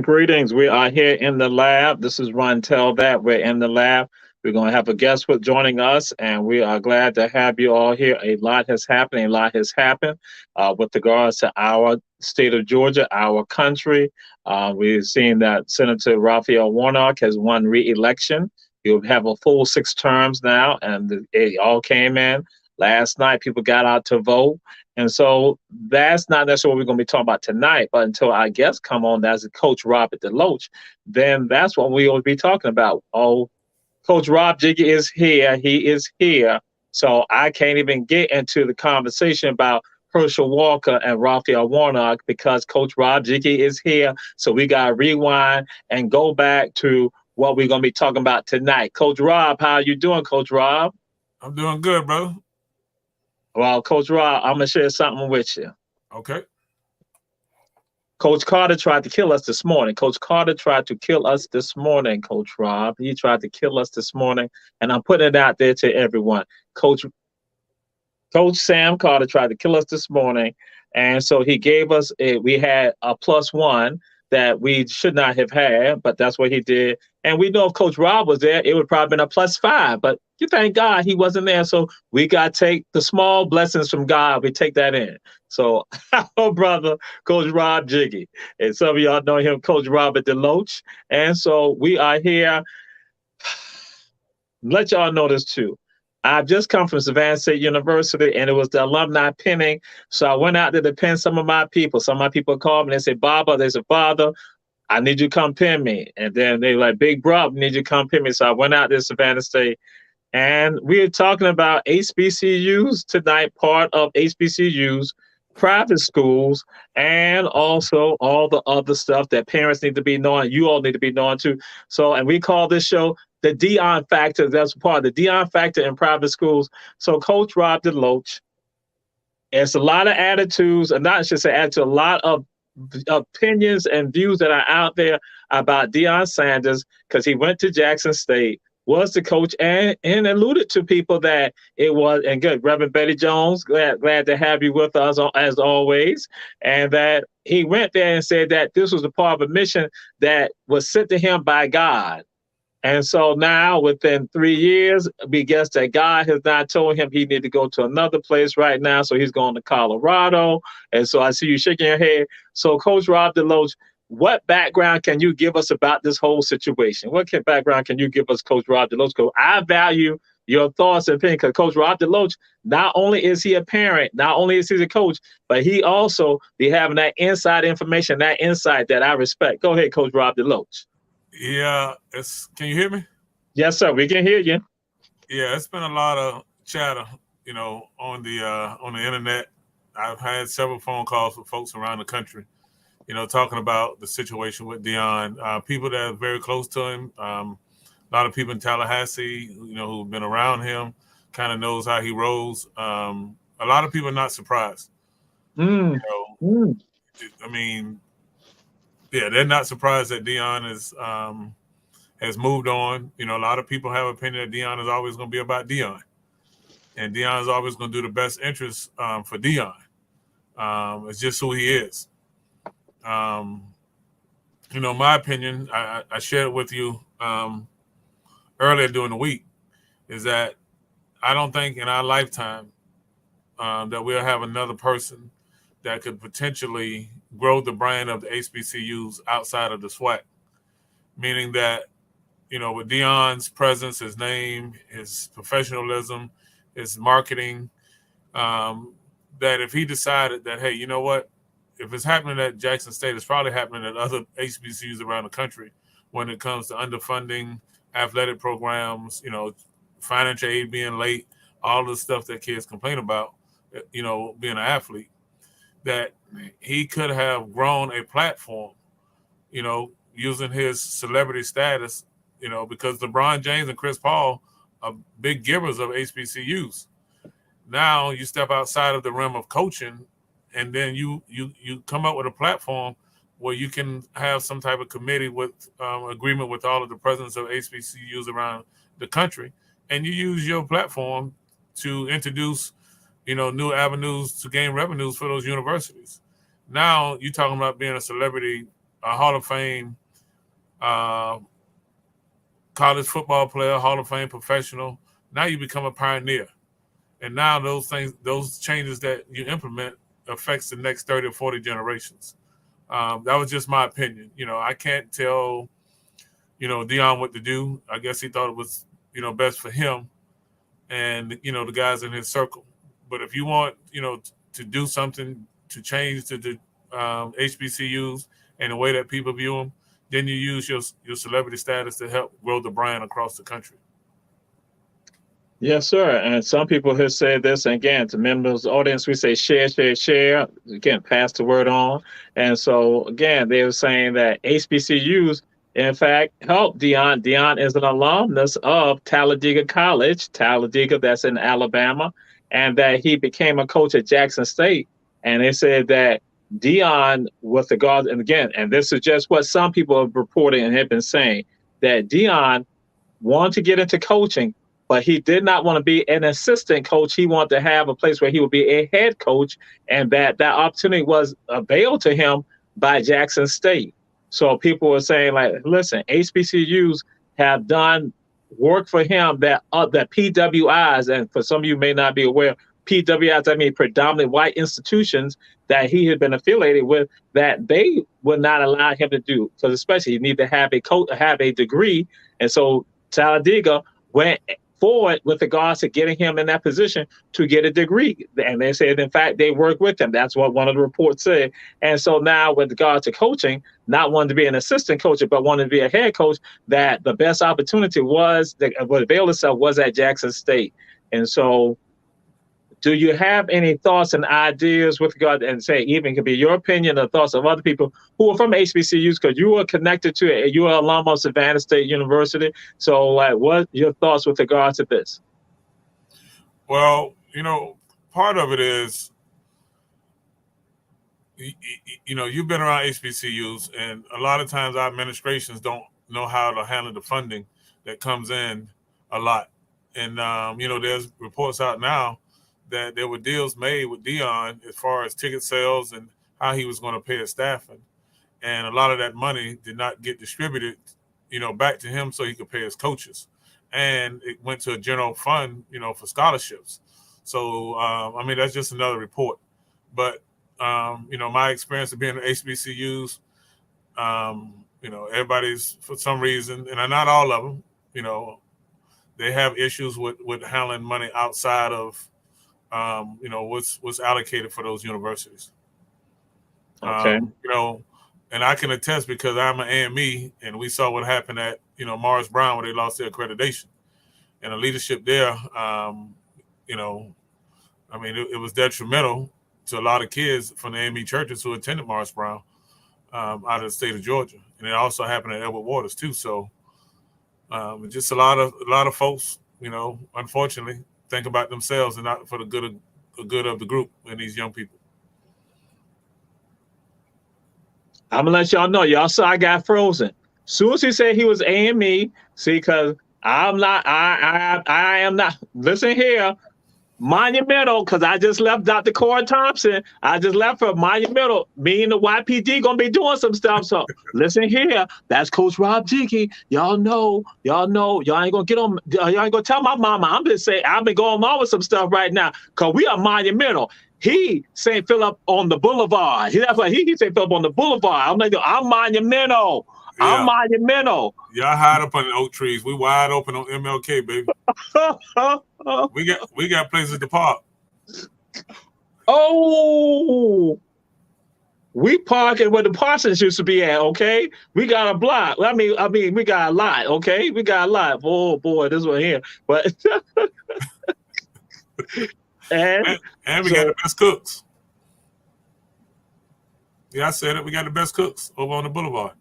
Greetings. We are here in the lab. This is Ron Tell That. We're in the lab. We're going to have a guest with joining us, and we are glad to have you all here. A lot has happened. With regards to our state of Georgia, our country. We've seen that Senator Raphael Warnock has won re-election. He'll have a full 6 terms now, and it all came in. Last night, people got out to vote. And so that's not necessarily what we're going to be talking about tonight, but until our guests come on, that's Coach Robert Deloach, then that's what we will be talking about. Oh, Coach Rob Jiggy is here. He is here. So I can't even get into the conversation about Herschel Walker and Raphael Warnock because Coach Rob Jiggy is here. So we got to rewind and go back to what we're going to be talking about tonight. Coach Rob, how you doing, Coach Rob? I'm doing good, bro. Well, Coach Rob, I'm going to share something with you. Okay. Coach Carter tried to kill us this morning. Coach Carter tried to kill us this morning, Coach Rob. He tried to kill us this morning, and I'm putting it out there to everyone. Coach Sam Carter tried to kill us this morning, and so he gave us we had a +1 that we should not have had, but that's what he did. And we know if Coach Rob was there, it would probably been a +5, but you thank God he wasn't there. So we got to take the small blessings from God. We take that in. So our brother, Coach Rob Jiggy, and some of y'all know him, Coach Robert Deloach. And so we are here. Let y'all know this too. I've just come from Savannah State University, and it was the alumni pinning. So I went out there to pin some of my people. Some of my people called me and they said, Baba, they said, Father, I need you to come pin me. And then they were like, Big bro, I need you to come pin me. So I went out there to Savannah State. And we're talking about HBCUs tonight, part of HBCUs, private schools, and also all the other stuff that parents need to be knowing, you all need to be knowing too. So, and we call this show the Deion Factor. That's part of the Deion Factor in private schools. So Coach Rob Deloach, it's a lot of attitudes, and not just an attitude, a lot of opinions and views that are out there about Deion Sanders because he went to Jackson State, was the coach, and alluded to people that it was, and good, Reverend Betty Jones, glad to have you with us as always, and that he went there and said that this was a part of a mission that was sent to him by God. And so now within 3 years, we guess that God has not told him he needed to go to another place right now. So he's going to Colorado. And so I see you shaking your head. So Coach Rob Deloach, what background can you give us about this whole situation? Background can you give us, Coach Rob Deloach? Because I value your thoughts and opinions. Because Coach Rob Deloach, not only is he a parent, not only is he a coach, but he also be having that inside information, that insight that I respect. Go ahead, Coach Rob Deloach. Yeah, can you hear me? Yes, sir. We can hear you. Yeah, it's been a lot of chatter, on the internet. I've had several phone calls with folks around the country, talking about the situation with Deion. People that are very close to him, a lot of people in Tallahassee, who've been around him, kind of knows how he rolls. A lot of people are not surprised. I mean, yeah, they're not surprised that Deion has moved on. A lot of people have opinion that Deion is always going to be about Deion. And Deion is always going to do the best interest for Deion. It's just who he is. My opinion, I shared with you earlier during the week, is that I don't think in our lifetime that we'll have another person that could potentially grow the brand of the HBCUs outside of the SWAC. Meaning that, with Deion's presence, his name, his professionalism, his marketing, that if he decided that, hey, you know what, if it's happening at Jackson State, it's probably happening at other HBCUs around the country when it comes to underfunding athletic programs, financial aid being late, all the stuff that kids complain about, being an athlete, that he could have grown a platform, using his celebrity status, because LeBron James and Chris Paul are big givers of HBCUs. Now you step outside of the realm of coaching, and then you come up with a platform where you can have some type of committee with agreement with all of the presidents of HBCUs around the country, and you use your platform to introduce, new avenues to gain revenues for those universities. Now you're talking about being a celebrity, a Hall of Fame college football player, Hall of Fame professional. Now you become a pioneer. And now those changes that you implement affects the next 30 or 40 generations. That was just my opinion. I can't tell, Deion what to do. I guess he thought it was, best for him and, the guys in his circle. But if you want, to do something to change to the HBCUs and the way that people view them, then you use your celebrity status to help grow the brand across the country. Yes, sir. And some people have said this, and again, to members of the audience, we say share, share, share. Again, pass the word on. And so, again, they were saying that HBCUs, in fact, helped Deion. Deion is an alumnus of Talladega College, Talladega, that's in Alabama, and that he became a coach at Jackson State. And they said that Deion, with the guards, and again, and this is just what some people have reported and have been saying, that Deion wanted to get into coaching, but he did not want to be an assistant coach. He wanted to have a place where he would be a head coach, and that opportunity was availed to him by Jackson State. So people were saying, like, listen, HBCUs have done work for him that PWIs, and for some of you may not be aware, PWIs, I mean predominantly white institutions that he had been affiliated with, that they would not allow him to do. Because especially you need to have a degree. And so Talladega went forward with regards to getting him in that position to get a degree. And they said, in fact, they worked with him. That's what one of the reports said. And so now with regard to coaching, not wanting to be an assistant coach, but wanting to be a head coach, that the best opportunity was, that what availed itself was at Jackson State. And so do you have any thoughts and ideas with regard, and say even could be your opinion or thoughts of other people who are from HBCUs, because you are connected to it, you're an alum of Savannah State University. So what your thoughts with regard to this? Well, part of it is, you've been around HBCUs, and a lot of times our administrations don't know how to handle the funding that comes in a lot. And, there's reports out now that there were deals made with Deion as far as ticket sales and how he was going to pay his staffing. And a lot of that money did not get distributed, back to him so he could pay his coaches. And it went to a general fund, for scholarships. So, that's just another report. But, my experience of being at HBCUs, everybody's, for some reason, and not all of them, they have issues with handling money outside of, what's allocated for those universities. Okay. And I can attest because I'm an AME, and we saw what happened at, Morris Brown where they lost their accreditation. And the leadership there, it was detrimental to a lot of kids from the AME churches who attended Morris Brown out of the state of Georgia. And it also happened at Edward Waters too. So just a lot of folks, unfortunately, think about themselves and not for the good of the group and these young people. I'm gonna let y'all know. Y'all saw I got frozen. Soon as he said he was AME, see, because I'm not. I am not. Listen here, Monumental, because I just left Dr. Corey Thompson. I just left for Monumental. Me and the YPD gonna be doing some stuff. So listen here, that's Coach Rob Jiggy. Y'all know. Y'all ain't gonna get on. Y'all ain't gonna tell my mama. I'm just saying I've been going on with some stuff right now because we are Monumental. He St. Philip on the Boulevard. That's why he St. Philip on the Boulevard. I'm like, I'm Monumental. I'm monumental. Y'all hide up on the oak trees. We wide open on MLK, baby. we got places to park. Oh, we parking where the Parsons used to be at. Okay, we got a block. I mean, we got a lot. Okay, we got a lot. Oh boy, this one here. But and we got the best cooks. Yeah, I said it. We got the best cooks over on the boulevard.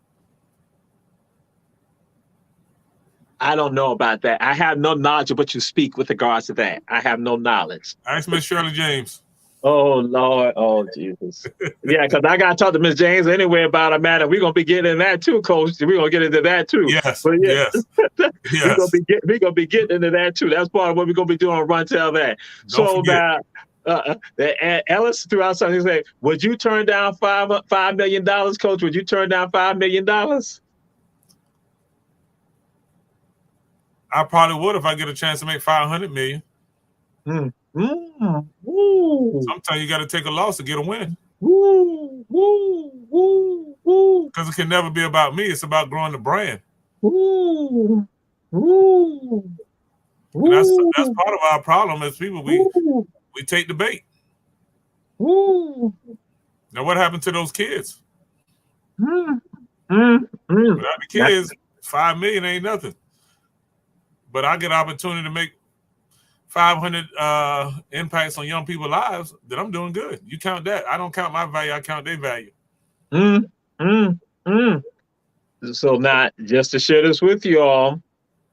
I don't know about that. I have no knowledge of what you speak with regards to that. I have no knowledge. Ask Miss Shirley James. Oh Lord, oh Jesus. Yeah, because I gotta talk to Miss James anyway about a matter. We're gonna be getting in that too, Coach. We're gonna get into that too. Yes. But yeah, yes. we're gonna be getting into that too. That's part of what we're gonna be doing on Run Tell That. Don't forget. Ellis threw out something. He said, "Would you turn down $5 million, Coach? Would you turn down $5 million?" I probably would if I get a chance to make $500 million. Sometimes you got to take a loss to get a win. Because it can never be about me. It's about growing the brand. And that's part of our problem as people. We take the bait. Now, what happened to those kids? Without the kids, $5 million ain't nothing. But I get an opportunity to make 500 impacts on young people's lives, then I'm doing good. You count that. I don't count my value. I count their value. So now, just to share this with you all,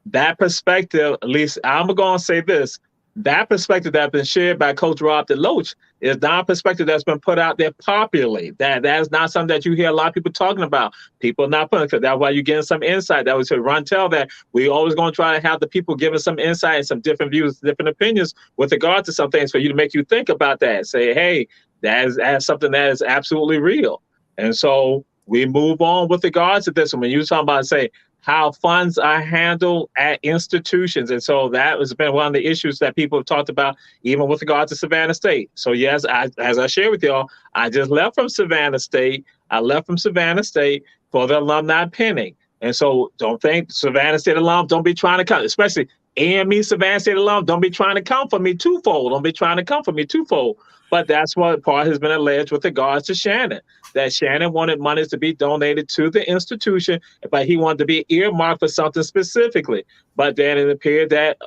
that perspective, at least I'm going to say this, that perspective that's been shared by Coach Rob Deloach is not a perspective that's been put out there popularly. That's not something that you hear a lot of people talking about. People not putting it. That's why you're getting some insight. That was to Run Tell That. We always going to try to have the people giving some insight and some different views, different opinions with regard to some things for you to make you think about that. Say, hey, that's something that is absolutely real. And so we move on with regards to this. And when you talk about, say, how funds are handled at institutions. And so that has been one of the issues that people have talked about, even with regard to Savannah State. So yes, as I shared with y'all, I just left from Savannah State. I left from Savannah State for the alumni pinning. And so don't think Savannah State alum, don't be trying to come, especially AME Savannah State alum, don't be trying to come for me twofold. Don't be trying to come for me twofold. But that's what part has been alleged with regards to Shannon, that Shannon wanted monies to be donated to the institution, but he wanted to be earmarked for something specifically. But then it appeared that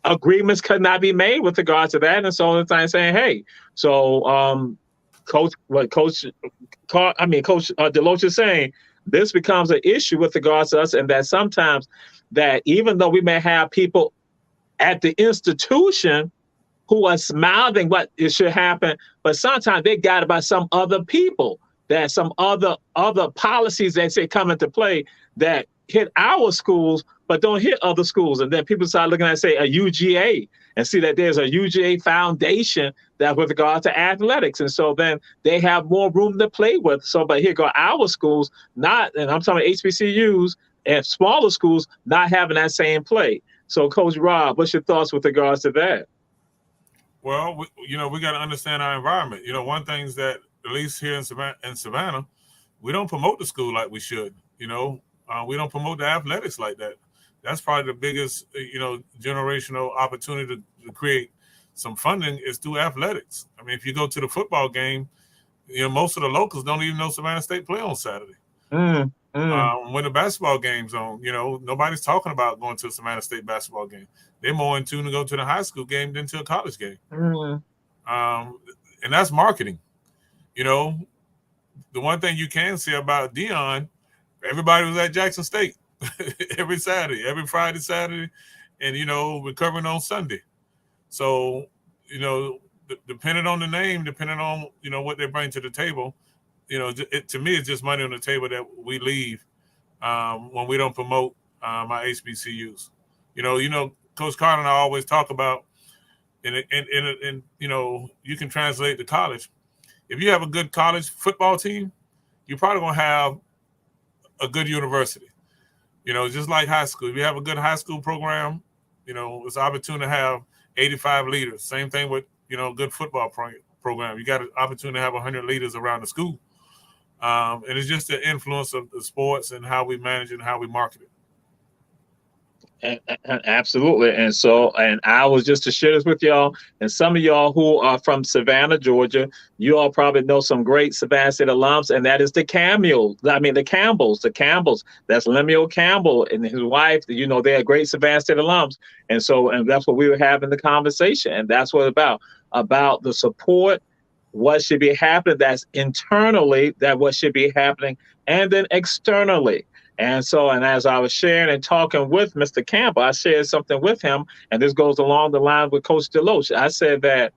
agreements could not be made with regards to that. And so it's like saying, hey, so Coach Deloach is saying this becomes an issue with regards to us, and that sometimes that even though we may have people at the institution who are mouthing what it should happen, but sometimes they got about some other people, that some other policies that say come into play that hit our schools, but don't hit other schools. And then people start looking at, say, a UGA and see that there's a UGA foundation that with regard to athletics. And so then they have more room to play with. So, but here go our schools, not, and I'm talking HBCUs and smaller schools not having that same play. So Coach Rob, what's your thoughts with regards to that? Well, we got to understand our environment. One thing is that at least here in Savannah, we don't promote the school like we should. We don't promote the athletics like that. That's probably the biggest, generational opportunity to create some funding is through athletics. I mean, if you go to the football game, most of the locals don't even know Savannah State play on Saturday. When the basketball game's on, nobody's talking about going to a Savannah State basketball game. They're more in tune to go to the high school game than to a college game. And that's marketing. The one thing you can say about Deion, everybody was at Jackson State every Saturday, every Friday, Saturday, and, recovering on Sunday. So, depending on the name, depending on, what they bring to the table, to me, it's just money on the table that we leave when we don't promote my HBCUs. Coach Carter and I always talk about, and you can translate to college. If you have a good college football team, you're probably going to have a good university. Just like high school. If you have a good high school program, it's an opportunity to have 85 leaders. Same thing with, good football program. You got an opportunity to have 100 leaders around the school. And it's just the influence of the sports and how we manage it and how we market it. Absolutely. And I was just to share this with y'all, and some of y'all who are from Savannah, Georgia, you all probably know some great Savannah State alums, and that is the Campbells. That's Lemuel Campbell and his wife. They are great Savannah State alums. And that's what we were having the conversation. And that's what about the support, what should be happening, that's internally, that what should be happening, and then externally. And as I was sharing and talking with Mr. Campbell, I shared something with him, and this goes along the line with Coach Deloach. I said that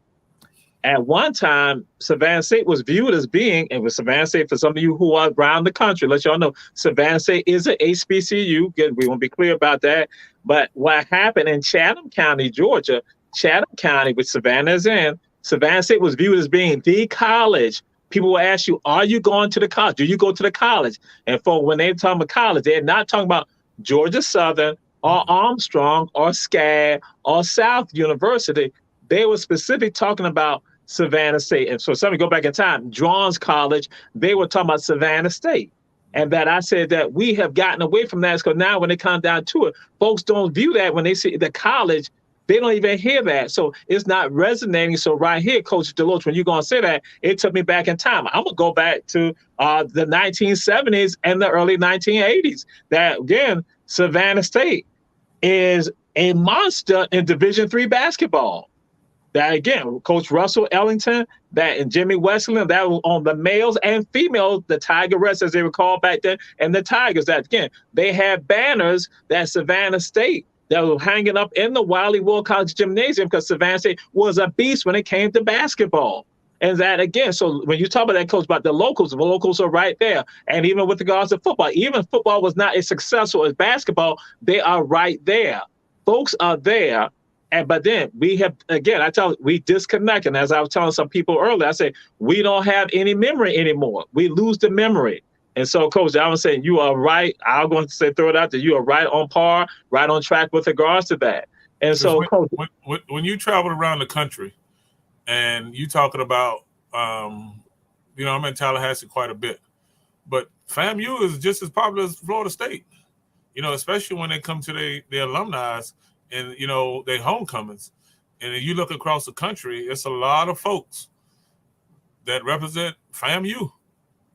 at one time, Savannah State was viewed as being, and with Savannah State, for some of you who are around the country, let y'all know, Savannah State is an HBCU. Good, we want to be clear about that. But what happened in Chatham County, Georgia, Chatham County, which Savannah is in, Savannah State was viewed as being the college. People will ask you, are you going to the college? Do you go to the college? And when they're talking about college, they're not talking about Georgia Southern or Armstrong or SCAD or South University. They were specifically talking about Savannah State. And so somebody go back in time, Drawn's College, they were talking about Savannah State. And that I said that we have gotten away from that, because now when it comes down to it, folks don't view that when they see the college. They don't even hear that. So it's not resonating. So right here, Coach Deloach, when you're going to say that, it took me back in time. I'm going to go back to the 1970s and the early 1980s. That, again, Savannah State is a monster in Division III basketball. That, again, Coach Russell Ellington, that and Jimmy Westland, that was on the males and females, the Tiger Reds, as they were called back then, and the Tigers. That, again, they had banners that Savannah State that were hanging up in the Wiley World College gymnasium, because Savannah State was a beast when it came to basketball. And that, again, so when you talk about that, Coach, about the locals are right there. And even with regards to football, even football was not as successful as basketball, they are right there. Folks are there. But then we have, again, we disconnect. And as I was telling some people earlier, I said, we don't have any memory anymore. We lose the memory. And so, Coach, I was saying you are right. I'm going to say, throw it out there. You are right on par, right on track with regards to that. And so, Coach, when you travel around the country and you talking about, I'm in Tallahassee quite a bit, but FAMU is just as popular as Florida State, especially when they come to their alumni and, their homecomings. And if you look across the country, it's a lot of folks that represent FAMU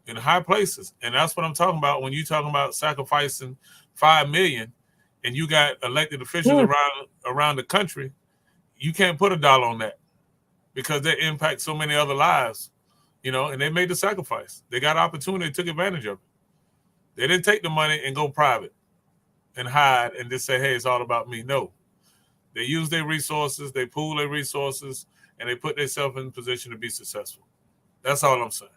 in high places. And that's what I'm talking about when you're talking about sacrificing $5 million and you got elected officials around the country. You can't put a dollar on that because they impact so many other lives, and they made the sacrifice. They got opportunity, took advantage of it. They didn't take the money and go private and hide and just say, hey, it's all about me. No. They use their resources, they pool their resources, and they put themselves in a position to be successful. That's all I'm saying.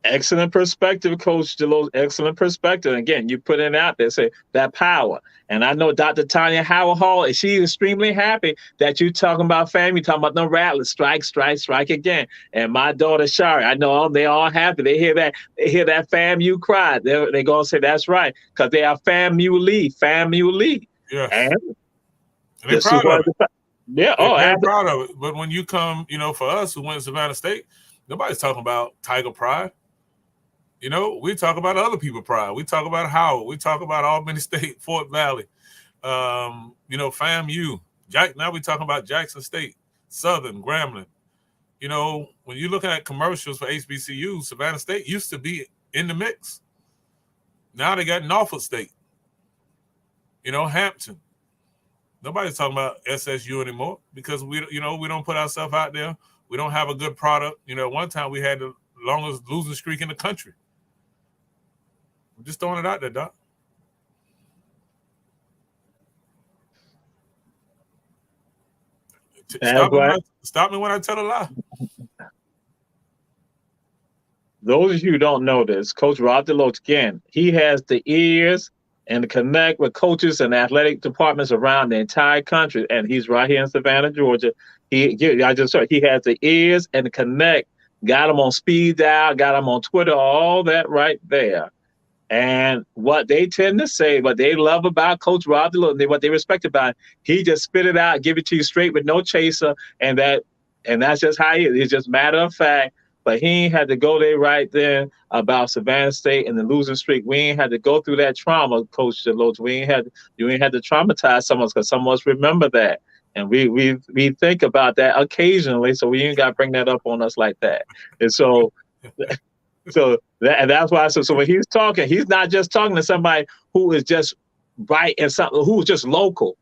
Excellent perspective, Coach Deloach. Excellent perspective. Again, you put it out there, say that power. And I know Dr. Tanya Howard Hall, and she's extremely happy that you're talking about family, talking about the rattlers, strike, strike, strike again. And my daughter Shari, I know they all happy. They hear that FAMU cry. They're gonna say that's right, because they are FAMU. Yeah. And they're proud of it. Yeah. They're proud of it. But when you come, for us who went to Savannah State, nobody's talking about Tiger pride. We talk about other people's pride. We talk about Howard. We talk about Albany State, Fort Valley, FAMU. Now we talking about Jackson State, Southern, Grambling. When you're looking at commercials for HBCU, Savannah State used to be in the mix. Now they got Norfolk State, Hampton. Nobody's talking about SSU anymore because we don't put ourselves out there. We don't have a good product. At one time we had the longest losing streak in the country. I'm just throwing it out there, Doc. Stop me when I tell a lie. Those of you who don't know this, Coach Rob Deloach, again, he has the ears and connect with coaches and athletic departments around the entire country, and he's right here in Savannah, Georgia. He has the ears and the connect. Got him on speed dial, got him on Twitter, all that right there. And what they tend to say, what they love about Coach Rob Deloach, what they respect about him, he just spit it out, give it to you straight with no chaser, and that's just how he is. It's just matter of fact. but he ain't had to go there right then about Savannah State and the losing streak. We ain't had to go through that trauma, Coach Deloach. You ain't had to traumatize someone because some of us remember that. And we think about that occasionally, so we ain't got to bring that up on us like that. And that's why. So when he's talking, he's not just talking to somebody who is just right and something who's just local.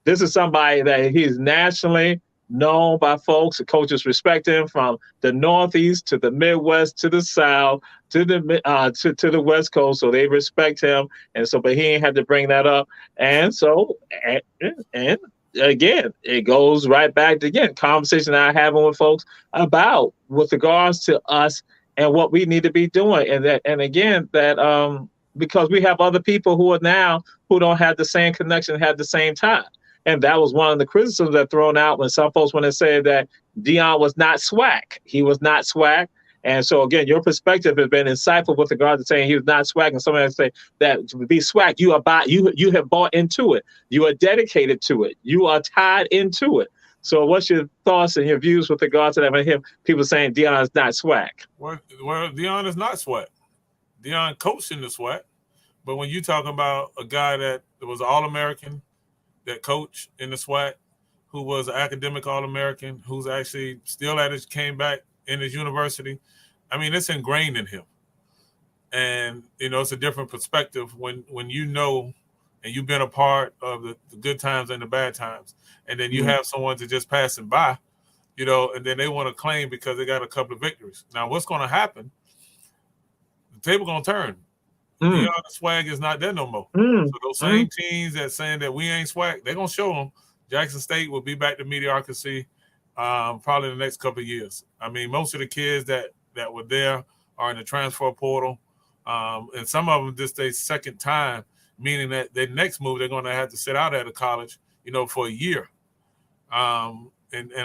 This is somebody that he's nationally known by folks. The coaches respect him from the Northeast to the Midwest to the South to the West Coast. So they respect him, and so but he ain't had to bring that up. And so and again, it goes right back to conversation I'm having with folks about with regards to us and what we need to be doing, and again because we have other people who are now who don't have the same connection, have the same time. And that was one of the criticisms that thrown out when some folks when they said that Deion was not swag. He was not swag. And so again, your perspective has been insightful with regard to saying he was not swag. And somebody say that to be swag, you have bought into it. You are dedicated to it. You are tied into it. So what's your thoughts and your views with regard to that? When him people saying Deion is not swag. Well, Deion is not swag. Deion coached in the swag. But when you talk about a guy that was an All-American, that coach in the SWAC, who was an academic All-American, who's actually still came back in his university. I mean, it's ingrained in him. And, it's a different perspective when you know and you've been a part of the good times and the bad times. And then you have someone to just passing by, and then they want to claim because they got a couple of victories. Now, what's going to happen? The table going to turn. Deion swag is not there no more. So those same teams that saying that we ain't swag, they're going to show them. Jackson State will be back to mediocrity probably in the next couple of years. I mean, most of the kids that were there are in the transfer portal. And some of them just their second time, meaning that their next move, they're going to have to sit out at a college, for a year. And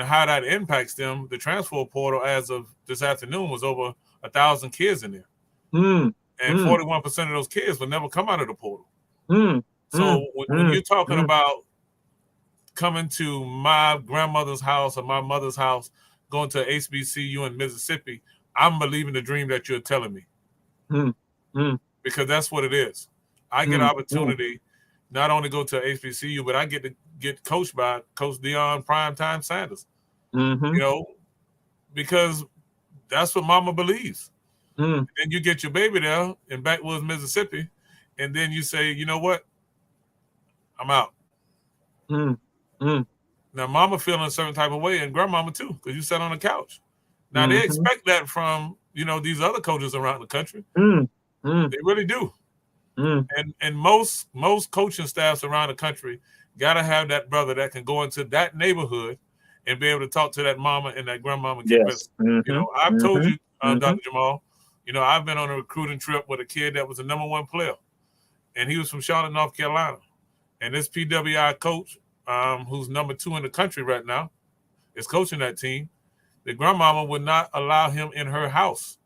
how that impacts them, the transfer portal as of this afternoon was over 1,000 kids in there. And 41% of those kids will never come out of the portal. So when you're talking about coming to my grandmother's house or my mother's house, going to HBCU in Mississippi, I'm believing the dream that you're telling me. Because that's what it is. I get opportunity not only go to HBCU, but I get to get coached by Coach Deion Primetime Sanders. Because that's what mama believes. And then you get your baby there in Backwoods, Mississippi, and then you say, you know what? I'm out. Now, mama feeling a certain type of way, and grandmama too, because you sat on the couch. Now, they expect that from, these other coaches around the country. They really do. And most coaching staffs around the country got to have that brother that can go into that neighborhood and be able to talk to that mama and that grandmama. Yes. I've told you, Dr. Jamal, I've been on a recruiting trip with a kid that was the number one player, and he was from Charlotte, North Carolina. And this PWI coach, who's number 2 in the country right now, is coaching that team. The grandmama would not allow him in her house.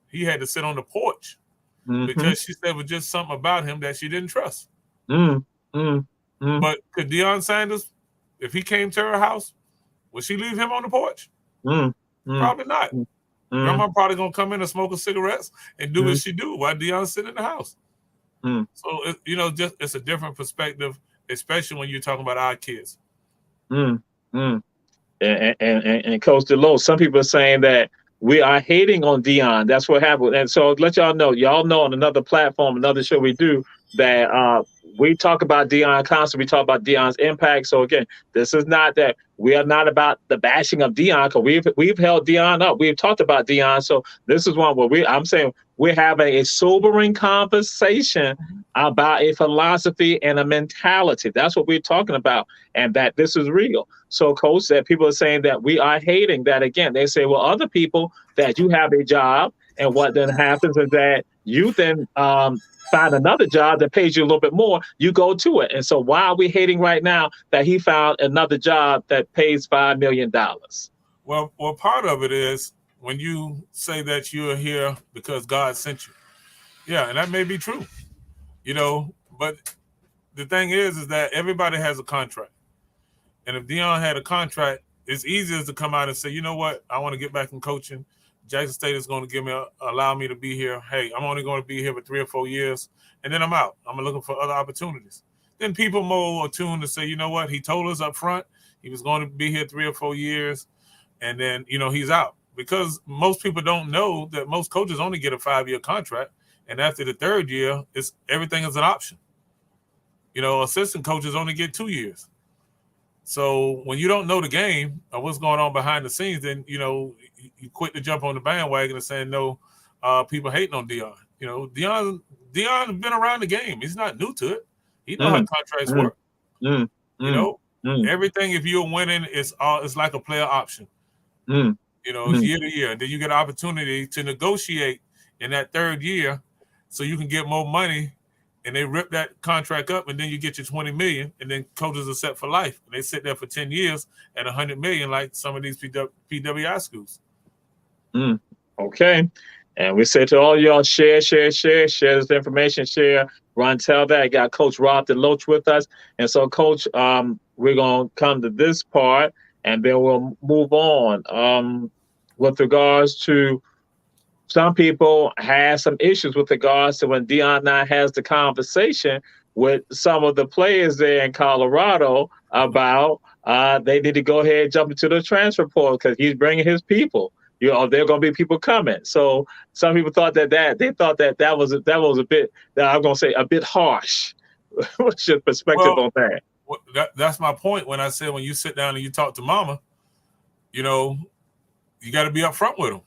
He had to sit on the porch because she said it was just something about him that she didn't trust. But could Deion Sanders, if he came to her house, would she leave him on the porch? Probably not. Grandma probably gonna come in and smoke a cigarettes and do what she do while Deion sit in the house. So just it's a different perspective, especially when you're talking about our kids. And Coach Deloach, some people are saying that we are hating on Deion. That's what happened. And so let y'all know on another platform, another show we do that we talk about Deion constantly. We talk about Deion's impact. So again, this is not that we are not about the bashing of Deion, because we've held Deion up. We've talked about Deion. So this is one where I'm saying we're having a sobering conversation about a philosophy and a mentality. That's what we're talking about, and that this is real. So, Coach, that people are saying that we are hating that. Again, they say, well, other people that you have a job, and what then happens is that you then find another job that pays you a little bit more, you go to it. And so why are we hating right now that he found another job that pays $5 million? Well, part of it is when you say that you're here because God sent you. Yeah, and that may be true, but the thing is that everybody has a contract. And if Deion had a contract, it's easier to come out and say, you know what, I want to get back in coaching. Jackson State is going to allow me to be here. Hey, I'm only going to be here for 3 or 4 years, and then I'm out. I'm looking for other opportunities. Then people more attuned to say, you know what? He told us up front he was going to be here 3 or 4 years, and then, he's out. Because most people don't know that most coaches only get a 5-year contract, and after the 3rd year, everything is an option. Assistant coaches only get 2 years. So when you don't know the game or what's going on behind the scenes, then, you quick to jump on the bandwagon and saying, no, people hating on Deion. Deion has been around the game. He's not new to it. He knows how contracts work. Everything, if you're winning, it's like a player option. It's year to year. And then you get an opportunity to negotiate in that 3rd year so you can get more money, and they rip that contract up, and then you get your $20 million, and then coaches are set for life. And they sit there for 10 years at $100 million like some of these PWI schools. Okay. And we say to all y'all, share this information, share, run, tell that. I got Coach Rob Deloach with us. And so, Coach, we're going to come to this part, and then we'll move on with regards to some people have some issues with regards to when Deion now has the conversation with some of the players there in Colorado about they need to go ahead and jump into the transfer portal because he's bringing his people. There are going to be people coming. So some people thought that was a bit, I'm going to say, a bit harsh. What's your perspective on that? That's my point when I said when you sit down and you talk to mama, you got to be upfront with them.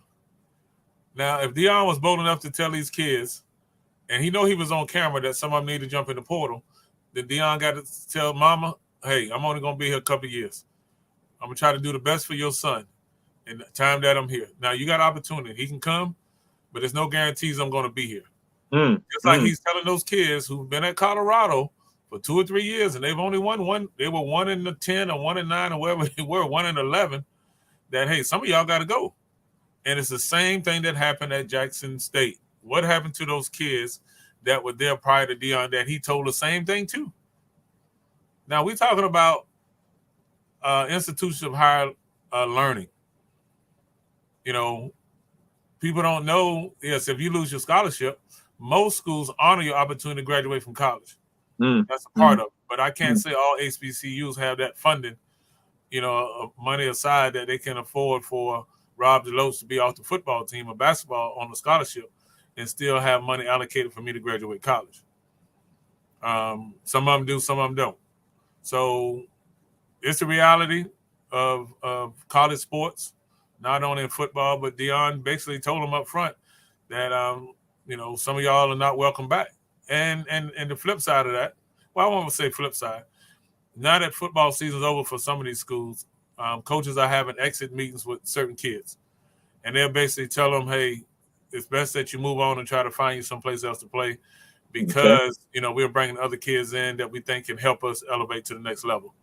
Now, if Deion was bold enough to tell these kids, and he was on camera that some of them need to jump in the portal, then Deion got to tell mama, hey, I'm only going to be here a couple of years. I'm going to try to do the best for your son in the time that I'm here. Now, you got opportunity. He can come, but there's no guarantees I'm going to be here. Just like he's telling those kids who've been at Colorado for 2 or 3 years, and they've only won one. They were 1-10 or 1-9 or wherever they were, 1-11, that, hey, some of y'all got to go. And it's the same thing that happened at Jackson State. What happened to those kids that were there prior to Deion that he told the same thing to? Now, we're talking about institutions of higher learning. People don't know, yes, if you lose your scholarship, most schools honor your opportunity to graduate from college. That's a part of it. But I can't say all HBCUs have that funding, money aside that they can afford for Rob Deloach to be off the football team or basketball on a scholarship and still have money allocated for me to graduate college. Some of them do, some of them don't. So it's the reality of college sports, not only in football, but Deion basically told them up front that, some of y'all are not welcome back. And the flip side of that, well, I won't say flip side. Now that football season's over for some of these schools, coaches are having exit meetings with certain kids. And they'll basically tell them, hey, it's best that you move on and try to find you someplace else to play because, we're bringing other kids in that we think can help us elevate to the next level.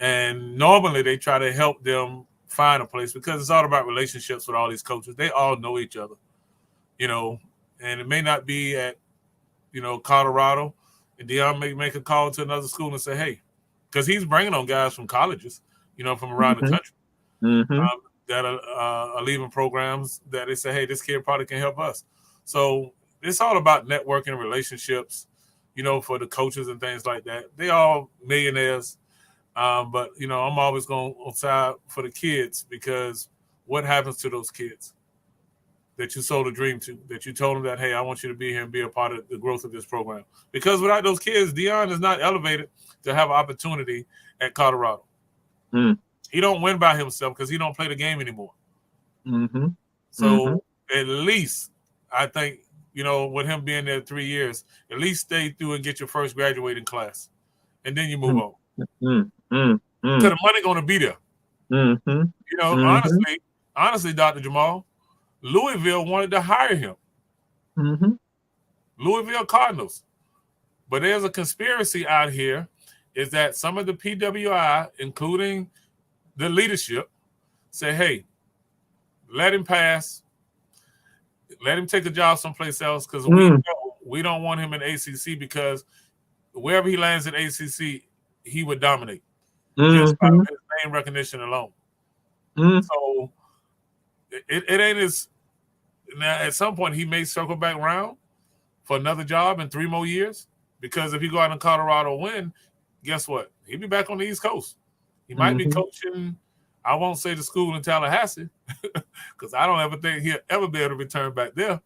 And normally they try to help them find a place because it's all about relationships with all these coaches. They all know each other, and it may not be at, Colorado. And Deion may make a call to another school and say, hey, because he's bringing on guys from colleges, from around the country that are leaving programs that they say, hey, this kid probably can help us. So it's all about networking and relationships, for the coaches and things like that. They all millionaires. But, I'm always going on side for the kids because what happens to those kids that you sold a dream to, that you told them that, hey, I want you to be here and be a part of the growth of this program? Because without those kids, Deion is not elevated to have an opportunity at Colorado. He don't win by himself because he don't play the game anymore. So at least, I think, with him being there 3 years, at least stay through and get your first graduating class. And then you move on. Because the money going to be there. Honestly, Dr. Jamal, Louisville wanted to hire him. Louisville Cardinals. But there's a conspiracy out here is that some of the PWI, including the leadership, say, hey, let him pass. Let him take a job someplace else because we don't want him in ACC because wherever he lands in ACC, he would dominate just by his name recognition alone. So it ain't as now. At some point, he may circle back around for another job in 3 more years. Because if he go out in Colorado and win, guess what? He'll be back on the East Coast. He might be coaching. I won't say the school in Tallahassee because I don't ever think he'll ever be able to return back there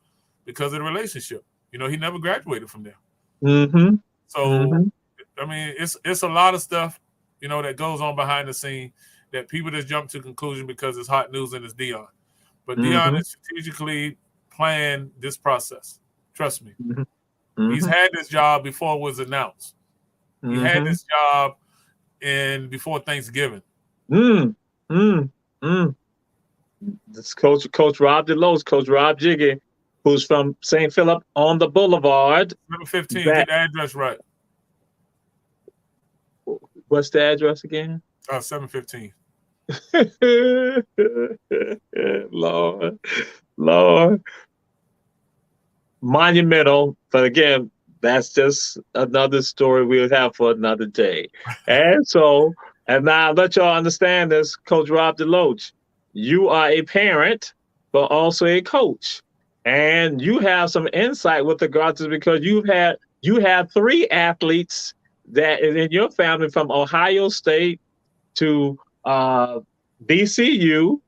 because of the relationship. You know, he never graduated from there. So, I mean, it's a lot of stuff, you know, that goes on behind the scene that people just jump to conclusion because it's hot news and it's Deion. But Deion is strategically playing this process. Trust me. He's had this job before it was announced. He had this job before Thanksgiving. This Coach Rob Deloach, Coach Rob Jiggy, who's from St. Philip on the Boulevard. Number 15, get the address right. What's the address again? 715. Lord. Monumental, but again, that's just another story we'll have for another day. And now let y'all understand this, Coach Rob Deloach. You are a parent, but also a coach. And you have some insight with regards to because you have 3 athletes that is in your family from Ohio State to BCU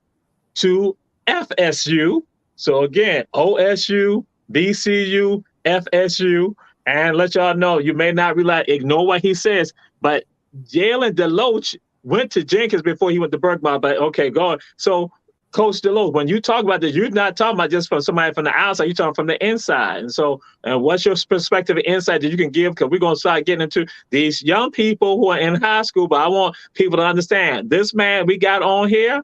to FSU. So again, OSU, BCU, FSU, and let y'all know, you may not realize, ignore what he says, but Jalen Deloach went to Jenkins before he went to Berkman, but okay, go on. So, Coach Deloach, when you talk about this, you're not talking about just from somebody from the outside, you're talking from the inside. And what's your perspective and insight that you can give? Because we're going to start getting into these young people who are in high school, but I want people to understand, this man we got on here,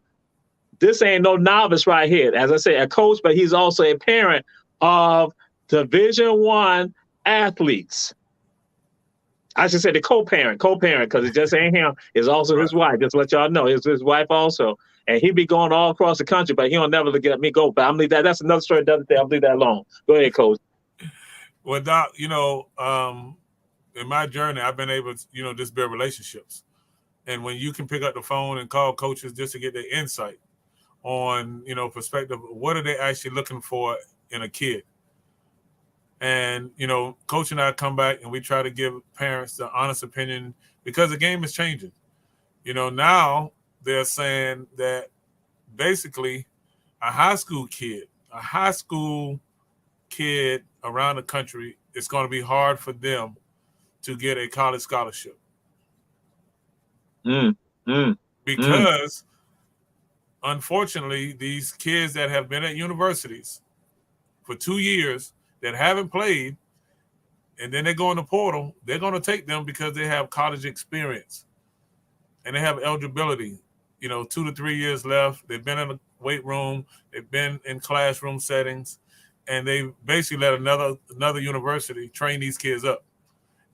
this ain't no novice right here. As I say, a coach, but he's also a parent of Division I athletes. I should say the co-parent, because it just ain't him. It's also his wife. Just to let y'all know, it's his wife also. And he be going all across the country, but he don't never let me go. But I'm leave that. That's another story. Another day. I'll leave that alone. Go ahead, Coach. Well, Doc, you know, in my journey, I've been able to, you know, just build relationships. And when you can pick up the phone and call coaches just to get their insight on, you know, perspective, what are they actually looking for in a kid? And, you know, Coach and I come back and we try to give parents the honest opinion because the game is changing. You know, now they're saying that basically a high school kid around the country, it's going to be hard for them to get a college scholarship. Because, unfortunately, these kids that have been at universities for 2 years that haven't played, and then they go in the portal, they're going to take them because they have college experience and they have eligibility, you know, 2 to 3 years left. They've been in a weight room. They've been in classroom settings, and they basically let another university train these kids up.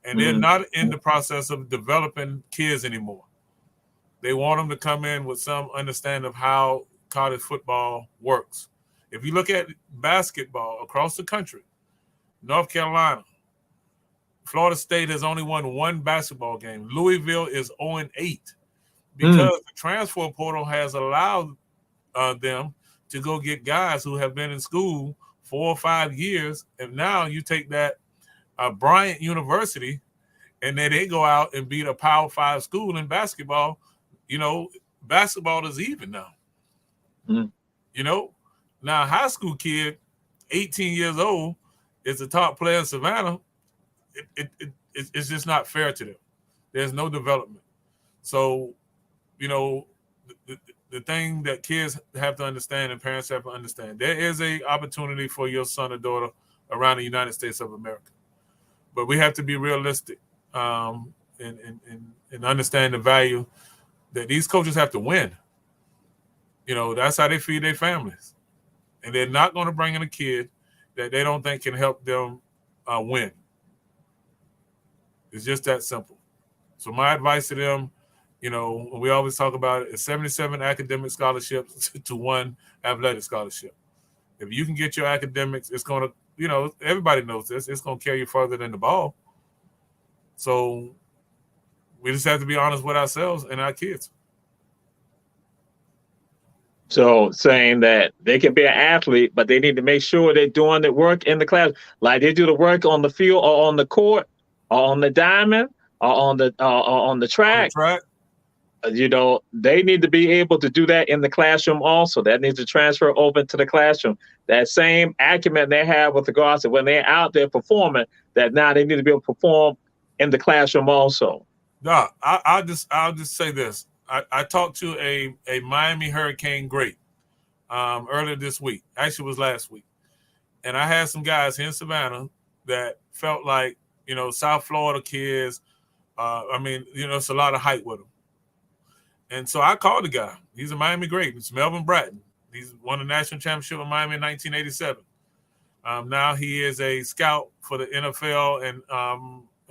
And they're not in the process of developing kids anymore. They want them to come in with some understanding of how college football works. If you look at basketball across the country, North Carolina, Florida State has only won 1 basketball game. Louisville is 0-8 because the transfer portal has allowed them to go get guys who have been in school 4 or 5 years. And now you take that Bryant University and then they go out and beat a Power 5 school in basketball. You know, basketball is even now. You know, now a high school kid, 18 years old, is the top player in Savannah. It's just not fair to them. There's no development. So, you know, the thing that kids have to understand and parents have to understand, there is a opportunity for your son or daughter around the United States of America. But we have to be realistic and understand the value that these coaches have to win. You know, that's how they feed their families. And they're not going to bring in a kid that they don't think can help them win. It's just that simple. So my advice to them, you know, we always talk about it, is 77 academic scholarships to 1 athletic scholarship. If you can get your academics, it's going to, you know, everybody knows this, it's going to carry you further than the ball. So we just have to be honest with ourselves and our kids. So saying that they can be an athlete, but they need to make sure they're doing the work in the class, like they do the work on the field or on the court or on the diamond or on the On the track. track. They need to be able to do that in the classroom also. That needs to transfer over to the classroom. That same acumen they have with regards to when they're out there performing, that now they need to be able to perform in the classroom also. Doc, I'll just say this. I talked to a Miami Hurricane great earlier this week. Actually, it was last week. And I had some guys here in Savannah that felt like, South Florida kids, it's a lot of height with them. And so I called the guy. He's a Miami great. It's Melvin Bratton. He's won the national championship in Miami in 1987. Now he is a scout for the NFL and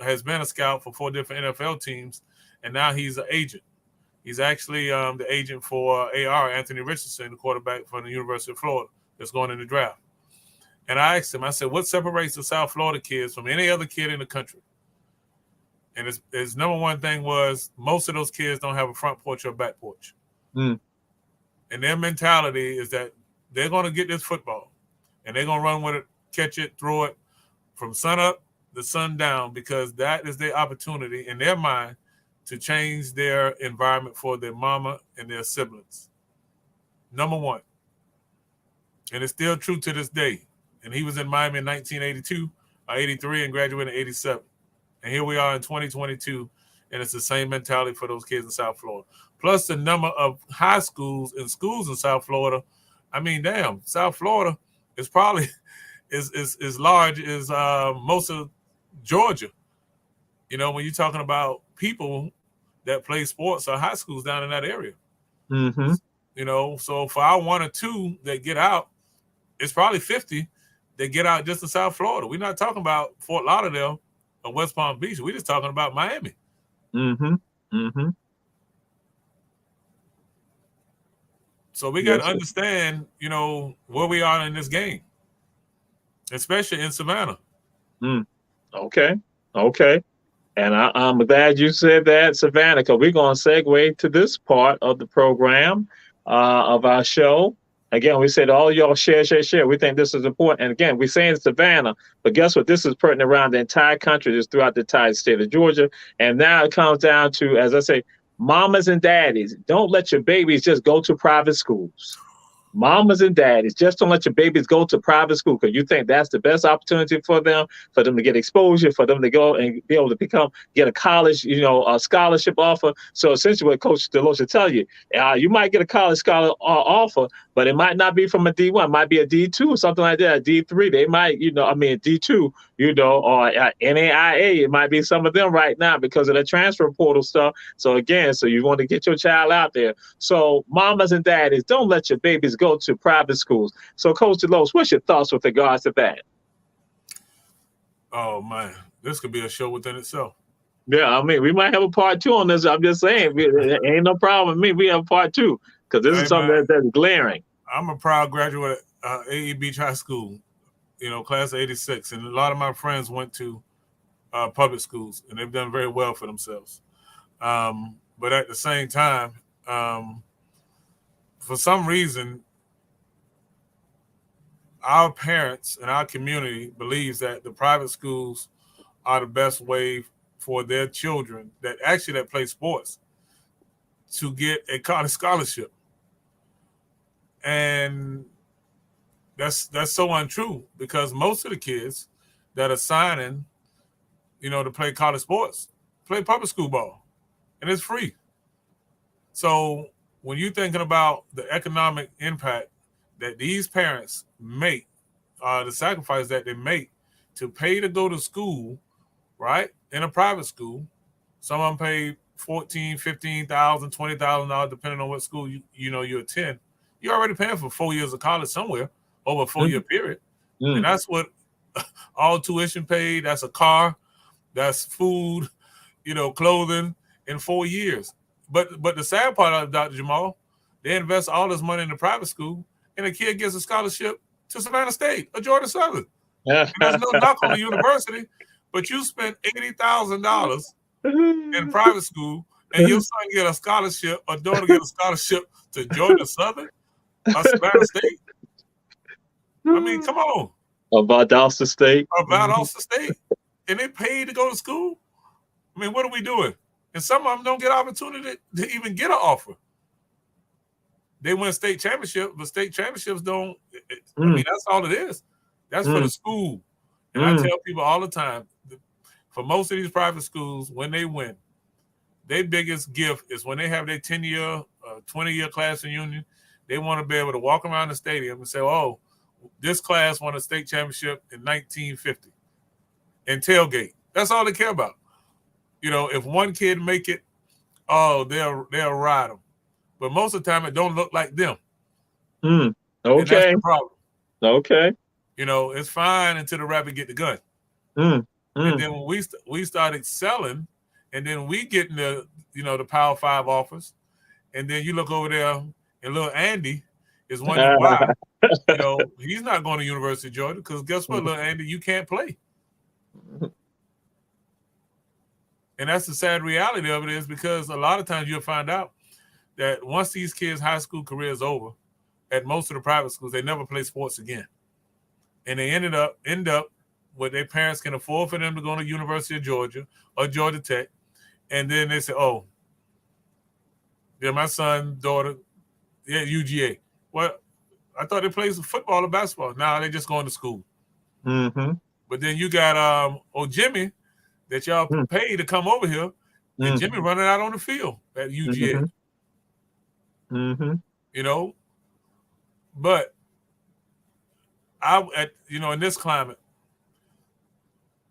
has been a scout for 4 different NFL teams. And now he's an agent. He's actually the agent for AR, Anthony Richardson, the quarterback from the University of Florida that's going in the draft. And I asked him, I said, what separates the South Florida kids from any other kid in the country? And his number one thing was most of those kids don't have a front porch or a back porch. Mm. And their mentality is that they're going to get this football and they're going to run with it, catch it, throw it from sun up to sun down, because that is their opportunity in their mind to change their environment for their mama and their siblings. Number one. And it's still true to this day. And he was in Miami in 1982 or 83 and graduated in 87. And here we are in 2022, and it's the same mentality for those kids in South Florida. Plus the number of high schools and schools in South Florida. I mean, damn, South Florida is probably as large as most of Georgia. When you're talking about people that play sports or high schools down in that area. Mm-hmm. So for our 1 or 2 that get out, it's probably 50 that get out just in South Florida. We're not talking about Fort Lauderdale or West Palm Beach. We're just talking about Miami. Mm-hmm. Mm-hmm. So we got to understand, where we are in this game, especially in Savannah. Okay. And I'm glad you said that, Savannah, because we're going to segue to this part of the program of our show. Again, we said all y'all share. We think this is important. And again, we're saying Savannah, but guess what? This is pertinent around the entire country, just throughout the entire state of Georgia. And now it comes down to, as I say, mamas and daddies, don't let your babies just go to private schools. Mamas and daddies, just don't let your babies go to private school, because you think that's the best opportunity for them to get exposure, for them to go and be able to get a college, a scholarship offer. So essentially what Coach Deloach will tell you, you might get a college scholar offer, but it might not be from a D1, it might be a D2 or something like that, a D3. They might, D2, or NAIA, it might be some of them right now because of the transfer portal stuff. So again, you want to get your child out there. So mamas and daddies, don't let your babies go to private schools. So Coach Deloach, what's your thoughts with regards to that? Oh man, this could be a show within itself. Yeah, we might have a part 2 on this. I'm just saying, ain't no problem with me. We have part 2 because this is something that's glaring. I'm a proud graduate at AE Beach High School, class of 86. And a lot of my friends went to public schools, and they've done very well for themselves. But at the same time, for some reason, our parents and our community believes that the private schools are the best way for their children that play sports to get a college scholarship. And that's so untrue, because most of the kids that are signing, to play college sports, play public school ball, and it's free. So when you're thinking about the economic impact that these parents make, the sacrifice that they make to pay to go to school, right, in a private school, some of them pay $14,000, $15,000, $20,000, depending on what school you attend. You're already paying for 4 years of college somewhere over a 4-year period. And that's what all tuition paid. That's a car, that's food, clothing in 4 years. But the sad part of it, Dr. Jamal, they invest all this money in the private school, and a kid gets a scholarship to Savannah State or Georgia Southern. And there's no knock on the university, but you spent $80,000 in private school, and your son get a scholarship or daughter get a scholarship to Georgia Southern. Savannah State. I mean, come on. About Valdosta State. Valdosta State. And they paid to go to school. I mean, what are we doing? And some of them don't get opportunity to even get an offer. They win state championship, but state championships don't. I mean, that's all it is. That's for the school. And I tell people all the time, for most of these private schools, when they win, their biggest gift is when they have their 10-year, 20-year class reunion, they want to be able to walk around the stadium and say, oh, this class won a state championship in 1950 and tailgate. That's all they care about. You know, if one kid make it, oh, they'll ride them. But most of the time, it don't look like them. Okay. And that's the problem. Okay. You know, it's fine until the rabbit get the gun. And then when we start excelling, and then we get in the, you know, the Power 5 offers, and then you look over there, and little Andy is wondering why. You know, he's not going to University of Georgia because guess what, little Andy, you can't play. And that's the sad reality of it is because a lot of times you'll find out that once these kids' high school career is over, at most of the private schools, they never play sports again. And they end up where their parents can afford for them to go to University of Georgia or Georgia Tech. And then they say, oh, yeah, my son, daughter, yeah, UGA. Well, I thought they played football or basketball. Now they just going to school. But then you got Jimmy that y'all paid to come over here, and Jimmy running out on the field at UGA. You know, but in this climate,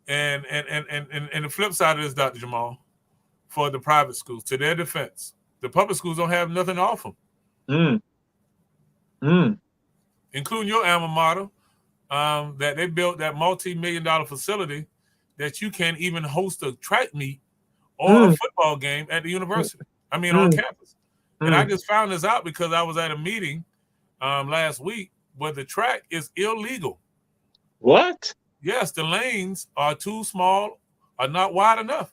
and the flip side of this, Dr. Jamal, for the private schools, to their defense, the public schools don't have nothing to offer them. Including your alma mater, that they built that multi-million-dollar facility that you can't even host a track meet or a football game at the university. I mean, on campus. And I just found this out because I was at a meeting last week where the track is illegal. What? Yes, the lanes are too small, are not wide enough.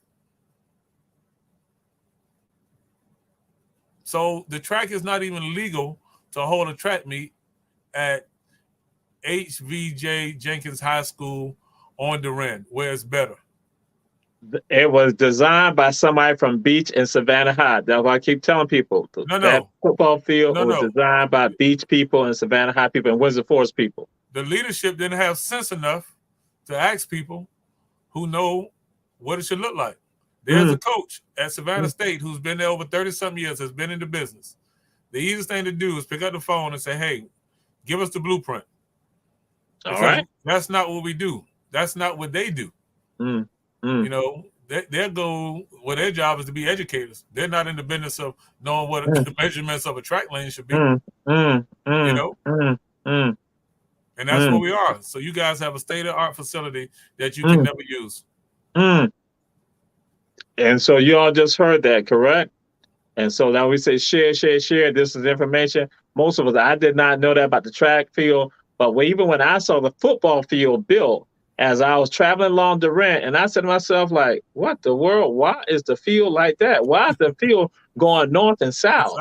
So the track is not even legal to hold a track meet at HVJ Jenkins High School on Durant, where it's better. It was designed by somebody from Beach and Savannah High. That's why I keep telling people. That football field was designed by Beach people and Savannah High people and Windsor Forest people. The leadership didn't have sense enough to ask people who know what it should look like. There's a coach at Savannah State who's been there over 30-something years, has been in the business. The easiest thing to do is pick up the phone and say, hey, give us the blueprint. All right. That's not what we do. That's not what they do. You know, their goal, their job is to be educators. They're not in the business of knowing what the measurements of a track lane should be. You know? And that's what we are. So you guys have a state-of-the-art facility that you can never use. And so you all just heard that, correct? And so now we say share. This is information. Most of us, I did not know that about the track field. But even when I saw the football field built, as I was traveling along Durant, and I said to myself, like, what the world? Why is the field like that? Why is the field going north and south?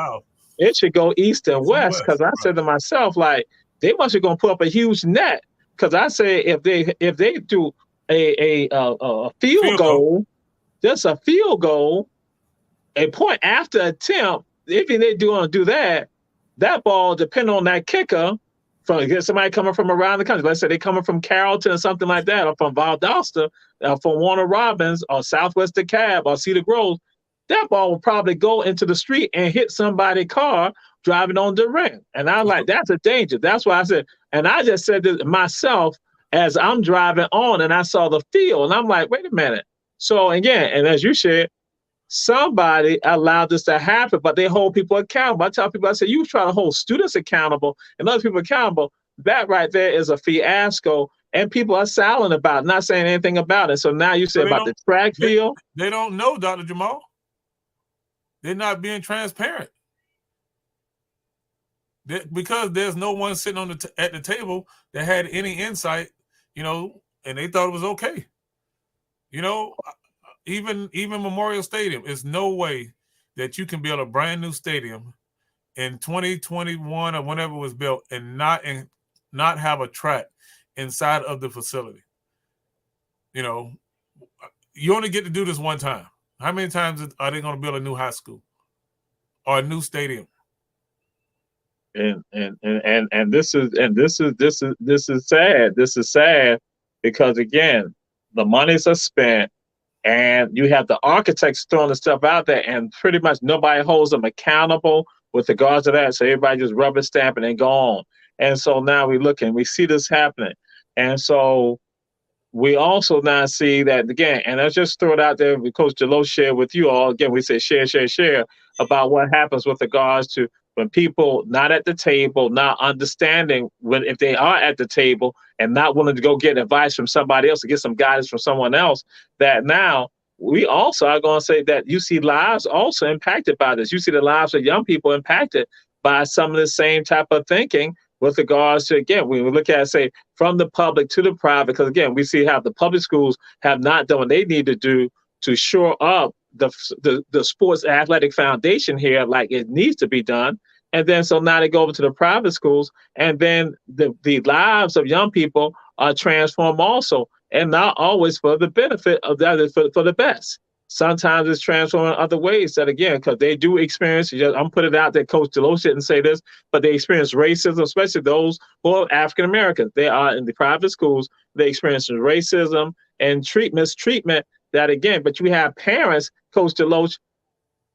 It should go east and west. Because I said to myself, like, they must be going to put up a huge net. Because I say if they do a field goal, just a field goal, a point after attempt, if they do that, that ball, depending on that kicker, from somebody coming from around the country, let's say they're coming from Carrollton or something like that, or from Valdosta, from Warner Robins, or Southwest DeKalb, or Cedar Grove, that ball will probably go into the street and hit somebody's car driving on Durant. And I'm like, that's a danger. That's why I said, and I just said to myself as I'm driving on and I saw the field, and I'm like, wait a minute. So again, and as you said, somebody allowed this to happen, but they hold people accountable. I tell people, I say, you try to hold students accountable and other people accountable. That right there is a fiasco, and people are silent about it, not saying anything about it. So now you say about the track field. They don't know, Dr. Jamal. They're not being transparent. Because there's no one sitting on at the table that had any insight, you know, and they thought it was okay. You know, even Memorial Stadium, is no way that you can build a brand new stadium in 2021 or whenever it was built and not have a track inside of the facility. You know, you only get to do this one time. How many times are they going to build a new high school or a new stadium? And this is sad. This is sad because again, the monies are spent, and you have the architects throwing the stuff out there, and pretty much nobody holds them accountable with regards to that. So everybody just rubber stamping and go on. And so now we look and we see this happening, and so we also now see that again, and I just throw it out there. Coach Deloach shared with you all again. We say share about what happens with regards to when people not at the table, not understanding when if they are at the table and not willing to go get advice from somebody else to get some guidance from someone else. That now we also are going to say that you see lives also impacted by this. You see the lives of young people impacted by some of the same type of thinking with regards to, again, when we look at, say, from the public to the private, because, again, we see how the public schools have not done what they need to do to shore up the sports athletic foundation here like it needs to be done. And then so now they go over to the private schools, and then the lives of young people are transformed also, and not always for the benefit of the other, for the best. Sometimes it's transformed in other ways that, again, because they do experience, I'm putting it out there, Coach Deloach didn't say this, but they experience racism, especially those who are African Americans. They are in the private schools, they experience racism and mistreatment that, again, but you have parents, Coach Deloach,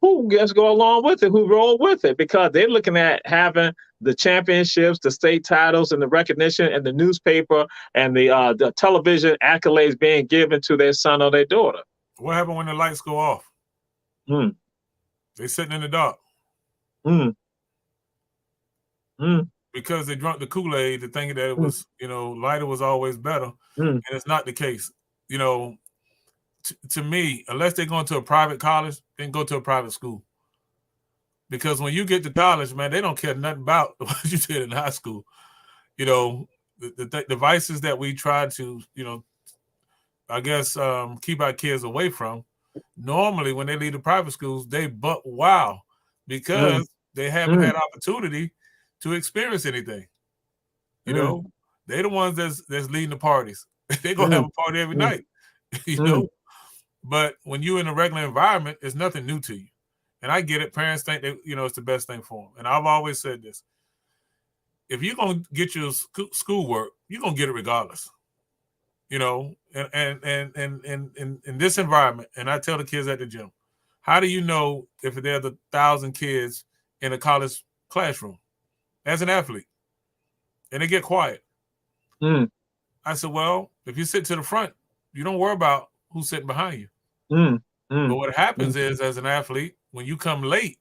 who just go along with it, who roll with it, because they're looking at having the championships, the state titles, and the recognition, and the newspaper, and the television accolades being given to their son or their daughter. What happened when the lights go off? They sitting in the dark. Because they drank the Kool-Aid to think that it was, lighter was always better. And it's not the case. To me, unless they're going to a private college, then go to a private school. Because when you get to college, man, they don't care nothing about what you did in high school. The devices that we try to, I guess, keep our kids away from, normally when they leave the private schools, they wow, because they haven't had opportunity to experience anything. They're the ones that's leading the parties. They're going to have a party every night, But when you're in a regular environment, it's nothing new to you. And I get it. Parents think that, it's the best thing for them. And I've always said this. If you're going to get your schoolwork, you're going to get it regardless. And in this environment, and I tell the kids at the gym, how do you know if there's 1,000 kids in a college classroom as an athlete and they get quiet? I said, well, if you sit to the front, you don't worry about who's sitting behind you. But what happens is, as an athlete, when you come late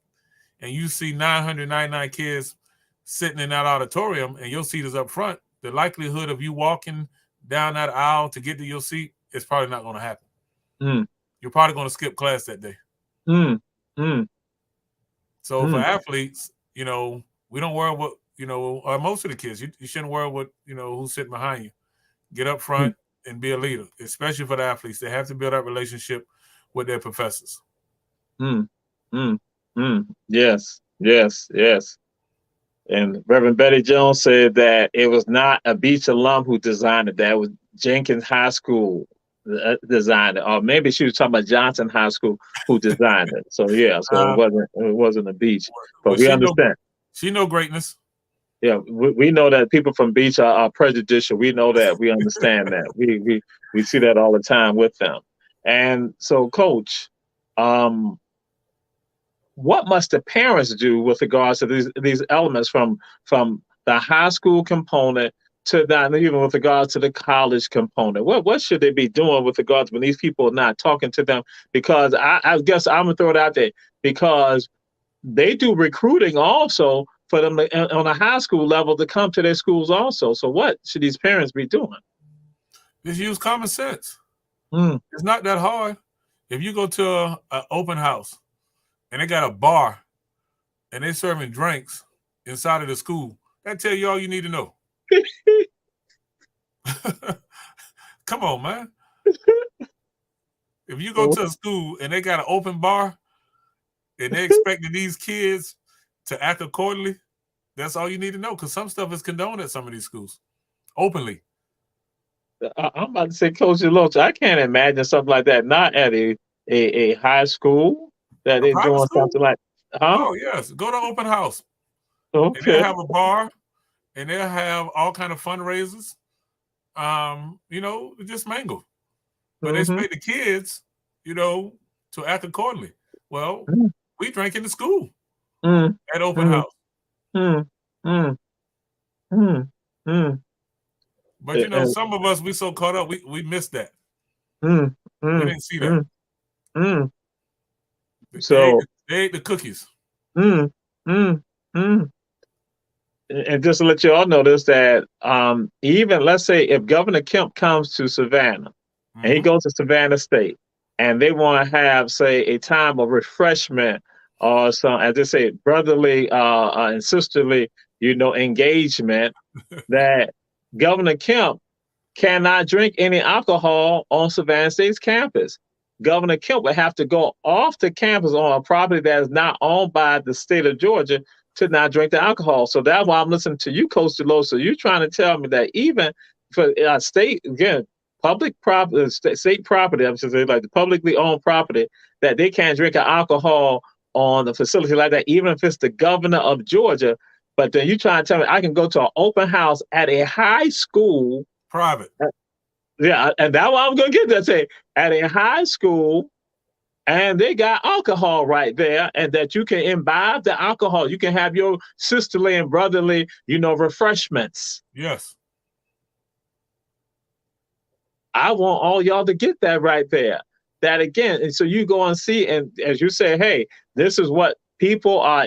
and you see 999 kids sitting in that auditorium and your seat is up front, the likelihood of you walking down that aisle to get to your seat is probably not going to happen. You're probably going to skip class that day. So for athletes, we don't worry what, or most of the kids, you shouldn't worry what, who's sitting behind you. Get up front and be a leader, especially for the athletes. They have to build that relationship with their professors. Yes. And Reverend Betty Jones said that it was not a Beach alum who designed it. That was Jenkins High School designed it, or maybe she was talking about Johnson High School who designed it. So it wasn't a Beach, but we understand. She know greatness. Yeah, we know that people from Beach are prejudicial. We know that. We understand that. We see that all the time with them. And so, Coach, what must the parents do with regards to these elements from the high school component to that, even with regards to the college component? What should they be doing with regards when these people are not talking to them? Because I guess I'm gonna throw it out there, because they do recruiting also for them on a high school level to come to their schools also. So what should these parents be doing? Just use common sense. It's not that hard. If you go to an open house and they got a bar and they're serving drinks inside of the school, that tell you all you need to know. Come on, man. If you go to a school and they got an open bar and they're expecting these kids to act accordingly. That's all you need to know, because some stuff is condoned at some of these schools openly. I'm about to say, Coach Deloach, I can't imagine something like that. Not at a high school that A they're private doing school? something like, huh? Oh yes, go to open house, and they'll Okay. have a bar, and they'll have all kind of fundraisers. Just mingle. But they Mm-hmm. expect the kids, to act accordingly. Well, Mm, we drank in the school mm, at open mm, house. mm, mm, mm, mm, But some of us, we so caught up, we missed that. mm, We mm, didn't see that. mm, mm. They ate, So, they ate the cookies. mm, mm, mm. And just to let you all know this, that even let's say if Governor Kemp comes to Savannah and he Mm-hmm. goes to Savannah State and they want to have, say, a time of refreshment or some, as they say, brotherly and sisterly, engagement, that Governor Kemp cannot drink any alcohol on Savannah State's campus. Governor Kemp would have to go off the campus on a property that is not owned by the state of Georgia to not drink the alcohol. So that's why I'm listening to you, Coach Deloach. So you're trying to tell me that even for state, again, public property, state property, I should say, like the publicly owned property, that they can't drink alcohol on a facility like that, even if it's the governor of Georgia. But then you trying to tell me I can go to an open house at a high school. Private. Yeah, and that's what I'm going to get there. Say at a high school, and they got alcohol right there, and that you can imbibe the alcohol. You can have your sisterly and brotherly, refreshments. Yes. I want all y'all to get that right there. That again, and so you go and see, and as you say, hey, this is what people are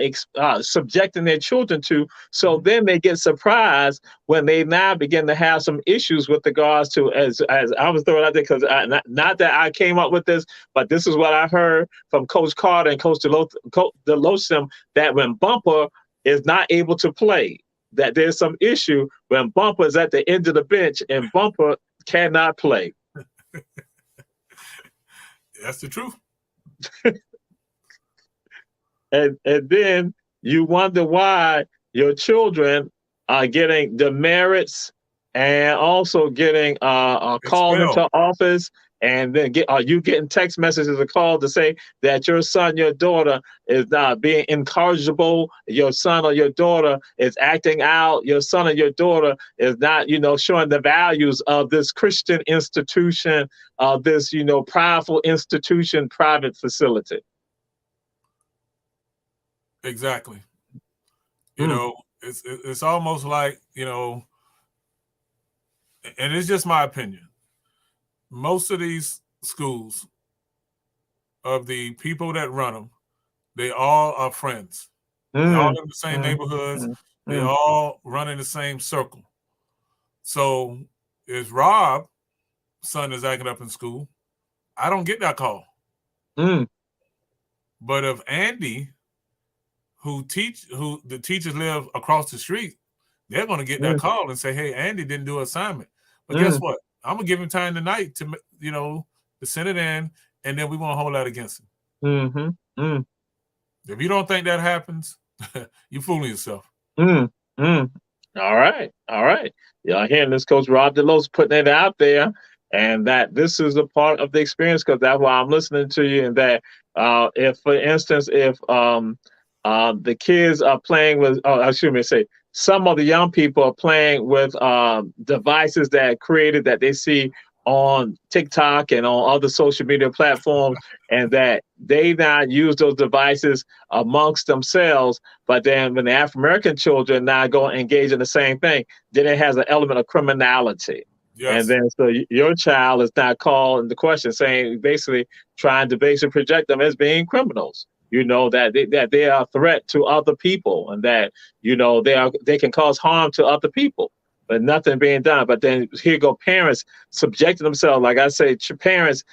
subjecting their children to. So then they get surprised when they now begin to have some issues with regards to, as I was throwing out there, because not that I came up with this, but this is what I heard from Coach Carter and Coach Deloach, that when Bumper is not able to play, that there's some issue when Bumper is at the end of the bench and Bumper cannot play. That's the truth. And then you wonder why your children are getting demerits and also getting called into office, and then are you getting text messages or calls to say that your son, your daughter is not being incorrigible, your son or your daughter is acting out, your son or your daughter is not, showing the values of this Christian institution, of this, powerful institution, private facility. Exactly. It's almost like, and it's just my opinion. Most of these schools, of the people that run them, they all are friends. They all in the same neighborhoods. They all run in the same circle. So if Rob's son is acting up in school, I don't get that call. But if Andy, who the teachers live across the street, they're going to get that call and say, hey, Andy didn't do an assignment. But guess what? I'm going to give him time tonight to, to send it in, and then we won't hold that against him. If you don't think that happens, you're fooling yourself. All right. Y'all hearing this, Coach Rob Deloach putting it out there, and that this is a part of the experience, because that's why I'm listening to you. And that if, for instance, if the kids are playing with, some of the young people are playing with devices that they see on TikTok and on other social media platforms, and that they not use those devices amongst themselves. But then when the African-American children now go and engage in the same thing, then it has an element of criminality. Yes. And then so your child is not called into question, saying basically trying to project them as being criminals. That they are a threat to other people, and that they can cause harm to other people, but nothing being done. But then here go parents subjecting themselves. Like I say, parents,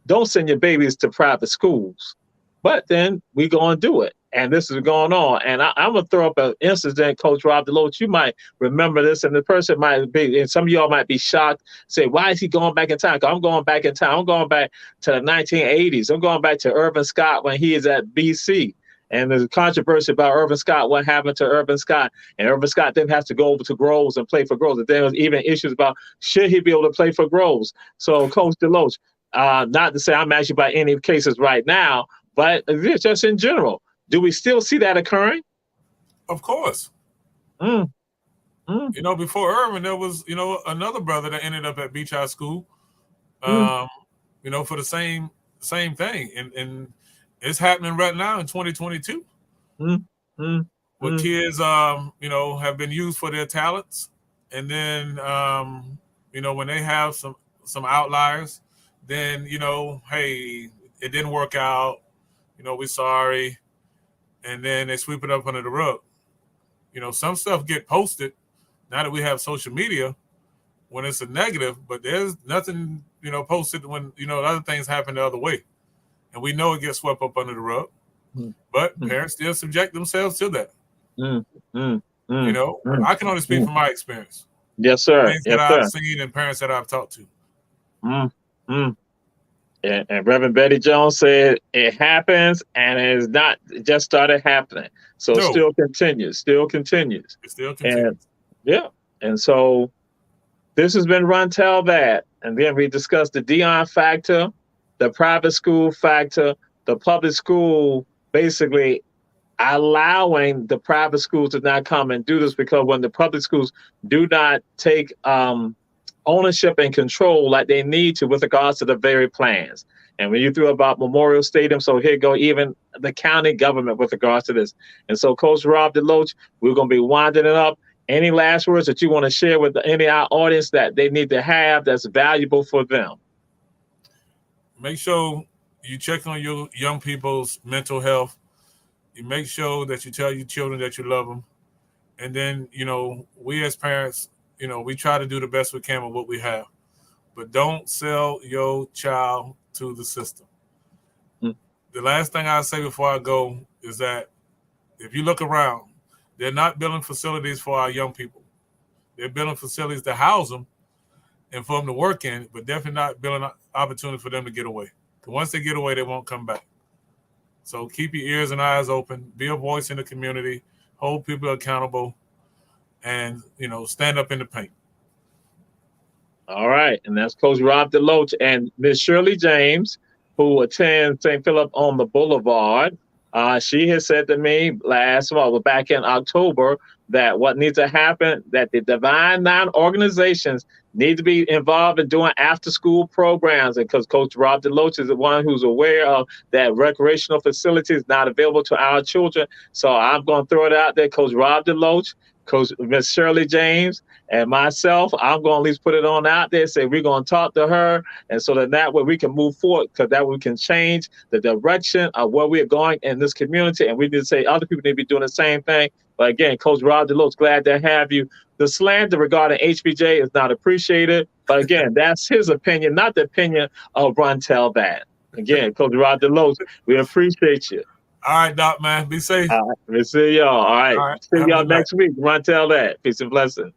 don't send your babies to private schools. But then we go and do it, and this is going on. And I'm gonna throw up an incident, Coach Rob Deloach. You might remember this, and the person might be, and some of y'all might be shocked. Say, why is he going back in time? 'Cause I'm going back in time. I'm going back to the 1980s. I'm going back to Irvin Scott when he is at BC. And there's a controversy about Irvin Scott, what happened to Irvin Scott. And Irvin Scott then has to go over to Groves and play for Groves. And there was even issues about should he be able to play for Groves. So Coach Deloach, not to say I'm asking about any cases right now, but just in general, do we still see that occurring? Of course. Before Irvin, there was, another brother that ended up at Beach High School, for the same thing. And it's happening right now in 2022. Where kids, have been used for their talents. And then, when they have some outliers, then, hey, it didn't work out. We're sorry. And then they sweep it up under the rug. Some stuff get posted now that we have social media when it's a negative, but there's nothing, posted when, other things happen the other way. And we know it gets swept up under the rug, but parents still subject themselves to that. I can only speak from my experience. Yes, sir. Things that I've seen and parents that I've talked to. And Reverend Betty Jones said it happens and it is not just started happening. So it still continues. It still continues. And so this has been Run Tell That. And then we discussed the Deion factor, the private school factor, the public school basically allowing the private schools to not come and do this, because when the public schools do not take ownership and control like they need to with regards to the very plans. And when you threw about Memorial Stadium, so here go even the county government with regards to this. And so Coach Rob Deloach, we're going to be winding it up. Any last words that you want to share with any of our audience that they need to have that's valuable for them? Make sure you check on your young people's mental health. You make sure that you tell your children that you love them. And then, we as parents, we try to do the best we can with what we have. But don't sell your child to the system. The last thing I'll say before I go is that if you look around, they're not building facilities for our young people. They're building facilities to house them and for them to work in, but definitely not building an opportunity for them to get away. Because once they get away, they won't come back. So keep your ears and eyes open. Be a voice in the community. Hold people accountable. And, stand up in the paint. All right. And that's Coach Rob Deloach and Miss Shirley James, who attends St. Philip on the Boulevard. She has said to me back in October, that what needs to happen, that the Divine Nine organizations need to be involved in doing after-school programs. And because Coach Rob Deloach is the one who's aware of that recreational facilities not available to our children. So I'm going to throw it out there, Coach Rob Deloach, Coach Miss Shirley James, and myself, I'm going to at least put it on out there, say we're going to talk to her, and so that way we can move forward, because that way we can change the direction of where we're going in this community, and we need to say other people need to be doing the same thing. But again, Coach Rob Deloach, glad to have you. The slander regarding HBJ is not appreciated, but again, that's his opinion, not the opinion of Run Tell That. Again, Coach Rob Deloach, we appreciate you. All right, Doc, man. Be safe. All right. We'll see y'all. All right. See y'all next week. Run Tell That. Peace and blessings.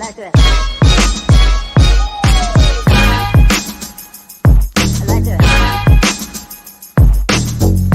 like that.